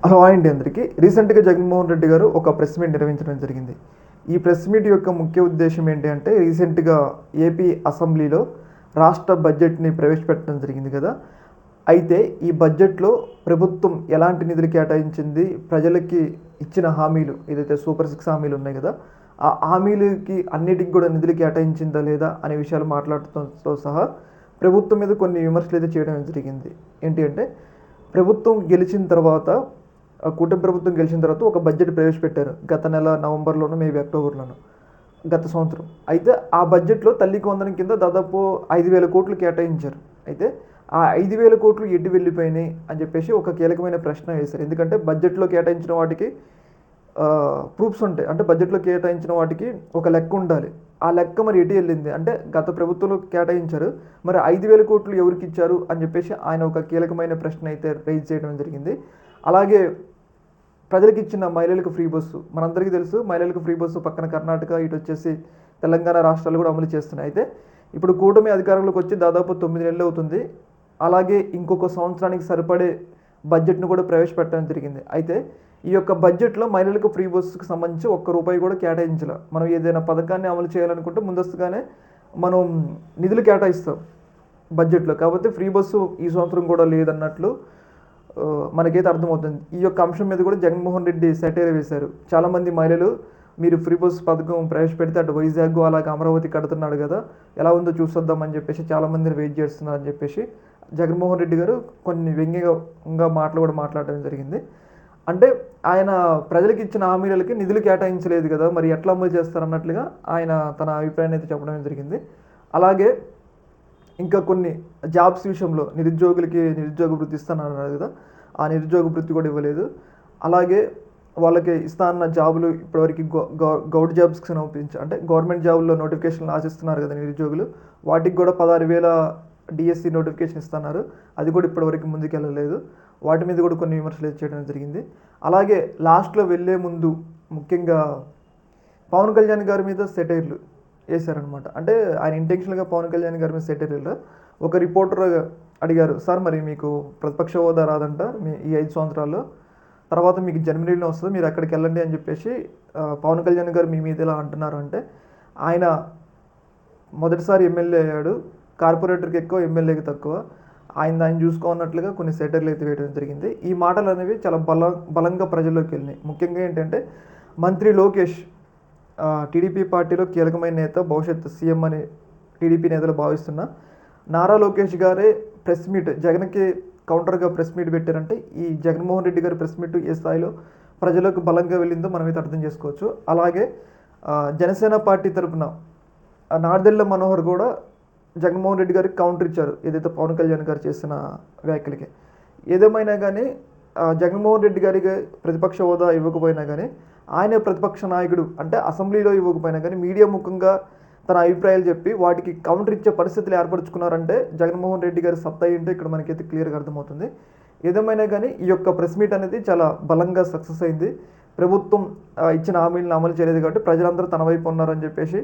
Hello అండి అందరికీ. రీసెంట్గా జగన్మోహన్ రెడ్డి గారు ఒక ప్రెస్ మీట్ నిర్వహించడం జరిగింది. ఈ ప్రెస్ మీట్ యొక్క ముఖ్య ఉద్దేశం ఏంటి అంటే, రీసెంట్గా ఏపీ అసెంబ్లీలో రాష్ట్ర బడ్జెట్ని ప్రవేశపెట్టడం జరిగింది కదా. అయితే ఈ బడ్జెట్లో ప్రభుత్వం ఎలాంటి నిధులు కేటాయించింది, ప్రజలకి ఇచ్చిన హామీలు ఏదైతే సూపర్ 6 హామీలు ఉన్నాయి కదా, ఆ హామీలకి అన్నిటికి కూడా నిధులు కేటాయించిందా లేదా అనే విషయాలు మాట్లాడటంతో సహా ప్రభుత్వం మీద కొన్ని విమర్శలు అయితే చేయడం జరిగింది. ఏంటి అంటే, ప్రభుత్వం గెలిచిన తర్వాత కూటమి ప్రభుత్వం గెలిచిన తర్వాత ఒక బడ్జెట్ ప్రవేశపెట్టారు గత నెల నవంబర్లోనూ మేబీ అక్టోబర్లోనూ, గత సంవత్సరం. అయితే ఆ బడ్జెట్లో తల్లికి వందనం కింద దాదాపు 5,000 కోట్లు కేటాయించారు. అయితే ఆ 5,000 కోట్లు ఎటు వెళ్ళిపోయినాయి అని చెప్పేసి ఒక కీలకమైన ప్రశ్న వేశారు. ఎందుకంటే బడ్జెట్లో కేటాయించిన వాటికి ప్రూఫ్స్ ఉంటాయి. అంటే బడ్జెట్లో కేటాయించిన వాటికి ఒక లెక్క ఉండాలి. ఆ లెక్క మరి ఎటు వెళ్ళింది అంటే, గత ప్రభుత్వంలో కేటాయించారు, మరి 5,000 కోట్లు ఎవరికి ఇచ్చారు అని చెప్పేసి ఆయన ఒక కీలకమైన ప్రశ్న అయితే రైజ్ చేయడం జరిగింది. అలాగే ప్రజలకు ఇచ్చిన మహిళలకు ఫ్రీ బస్సు, మనందరికీ తెలుసు మహిళలకు ఫ్రీ బస్సు పక్కన కర్ణాటక, ఇటు వచ్చేసి తెలంగాణ రాష్ట్రాలు కూడా అమలు చేస్తున్నాయి. అయితే ఇప్పుడు కూటమి అధికారంలోకి వచ్చి దాదాపు 9 నెలలు అవుతుంది. అలాగే ఇంకొక సంవత్సరానికి సరిపడే బడ్జెట్ను కూడా ప్రవేశపెట్టడం జరిగింది. అయితే ఈ యొక్క బడ్జెట్లో మహిళలకు ఫ్రీ బస్సుకు సంబంధించి ఒక్క రూపాయి కూడా కేటాయించాల. మనం ఏదైనా పథకాన్ని అమలు చేయాలనుకుంటే ముందస్తుగానే మనం నిధులు కేటాయిస్తాం బడ్జెట్లో. కాబట్టి ఫ్రీ బస్సు ఈ సంవత్సరం కూడా లేదన్నట్లు మనకైతే అర్థమవుతుంది. ఈ యొక్క అంశం మీద కూడా జగన్మోహన్ రెడ్డి సెటైర్ వేశారు. చాలామంది మహిళలు, మీరు ఫ్రీ బస్ పథకం ప్రవేశపెడితే అటు వైజాగ్ అలాగే అమరావతి కడుతున్నాడు కదా, ఎలా ఉందో చూసొద్దామని చెప్పేసి చాలామందిని వెయిట్ చేస్తున్నారు అని చెప్పేసి జగన్మోహన్ రెడ్డి గారు కొన్ని వ్యంగ్యంగా మాటలు కూడా మాట్లాడడం జరిగింది. అంటే ఆయన ప్రజలకు ఇచ్చిన హామీలకి నిధులు కేటాయించలేదు కదా, మరి ఎట్లా అమలు చేస్తారన్నట్లుగా ఆయన తన అభిప్రాయాన్ని అయితే చెప్పడం జరిగింది. అలాగే ఇంకా కొన్ని జాబ్స్ విషయంలో నిరుద్యోగులకి నిరుద్యోగ వృత్తి ఇస్తానన్నారు కదా, ఆ నిరుద్యోగ వృత్తి కూడా ఇవ్వలేదు. అలాగే వాళ్ళకి ఇస్తా అన్న జాబులు ఇప్పటివరకు గౌడ్ జాబ్స్కి సంబంధించి అంటే గవర్నమెంట్ జాబుల్లో నోటిఫికేషన్లు ఆశిస్తున్నారు కదా నిరుద్యోగులు, వాటికి కూడా 16,000 డిఎస్సి నోటిఫికేషన్ ఇస్తున్నారు. అది కూడా ఇప్పటివరకు ముందుకెళ్ళలేదు. వాటి మీద కూడా కొన్ని విమర్శలు చేయడం జరిగింది. అలాగే లాస్ట్లో వెళ్ళే ముందు ముఖ్యంగా పవన్ కళ్యాణ్ గారి మీద సెటైర్లు వేశారనమాట. అంటే ఆయన ఇంటెన్షనల్గా పవన్ కళ్యాణ్ గారి మీద సెటైర్లు. ఒక రిపోర్టర్ అడిగారు, సార్ మరి మీకు ప్రతిపక్ష హోదా రాదంట ఈ 5 సంవత్సరాల్లో, తర్వాత మీకు జర్మనీలో వస్తుంది, మీరు అక్కడికి వెళ్ళండి అని చెప్పేసి పవన్ కళ్యాణ్ గారు మీ మీద ఎలా అంటున్నారు అంటే, ఆయన మొదటిసారి ఎమ్మెల్యే అయ్యాడు, కార్పొరేటర్కి ఎక్కువ ఎమ్మెల్యేకి తక్కువ, ఆయన చూసుకోన్నట్లుగా కొన్ని సెటైర్లు అయితే వేయడం జరిగింది. ఈ మాటలు అనేవి చాలా బలంగా ప్రజల్లోకి వెళ్ళినాయి. ముఖ్యంగా ఏంటంటే మంత్రి లోకేష్ టీడీపీ పార్టీలో కీలకమైన నేత, భవిష్యత్తు సీఎం అని టీడీపీ నేతలు భావిస్తున్న నారా లోకేష్ గారే ప్రెస్ మీట్ జగన్కి కౌంటర్గా ప్రెస్ మీట్ పెట్టారంటే, ఈ జగన్మోహన్ రెడ్డి గారి ప్రెస్ మీట్ ఏ స్థాయిలో ప్రజలకు బలంగా వెళ్ళిందో మనమైతే అర్థం చేసుకోవచ్చు. అలాగే జనసేన పార్టీ తరఫున నార్దెళ్ల మనోహర్ కూడా జగన్మోహన్ రెడ్డి గారికి కౌంటర్ ఇచ్చారు, ఏదైతే పవన్ కళ్యాణ్ గారు చేసిన వ్యాఖ్యలకి. ఏదేమైనా కానీ జగన్మోహన్ రెడ్డి గారికి ప్రతిపక్ష హోదా ఇవ్వకపోయినా కానీ, ఆయనే ప్రతిపక్ష నాయకుడు అంటే అసెంబ్లీలో ఇవ్వకపోయినా కానీ మీడియా ముఖంగా తన అభిప్రాయాలు చెప్పి వాటికి కౌంటర్ ఇచ్చే పరిస్థితులు ఏర్పరచుకున్నారంటే జగన్మోహన్ రెడ్డి గారి సత్తా ఏంటో ఇక్కడ మనకైతే క్లియర్గా అర్థమవుతుంది. ఏదేమైనా కానీ ఈ యొక్క ప్రెస్ మీట్ అనేది చాలా బలంగా సక్సెస్ అయింది. ప్రభుత్వం ఇచ్చిన హామీలను అమలు చేయలేదు కాబట్టి ప్రజలందరూ తన వైపు ఉన్నారని చెప్పేసి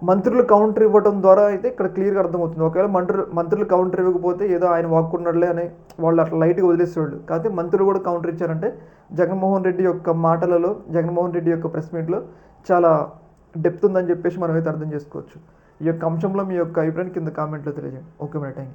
మంత్రులు కౌంటర్ ఇవ్వడం ద్వారా అయితే ఇక్కడ క్లియర్గా అర్థమవుతుంది. ఒకవేళ మంత్రులు కౌంటర్ ఇవ్వకపోతే ఏదో ఆయన వాక్కున్నాడులే అని వాళ్ళు అట్లా లైట్గా వదిలేసేవాళ్ళు. కాకపోతే మంత్రులు కూడా కౌంటర్ ఇచ్చారంటే జగన్మోహన్ రెడ్డి యొక్క మాటలలో, జగన్మోహన్ రెడ్డి యొక్క ప్రెస్ మీట్లో చాలా డెప్త్ ఉందని చెప్పేసి మనం అయితే అర్థం చేసుకోవచ్చు. ఈ యొక్క అంశంలో మీ యొక్క అభిప్రాయాన్ని కింద కామెంట్లో తెలియజేయండి. Okay madam, thank you.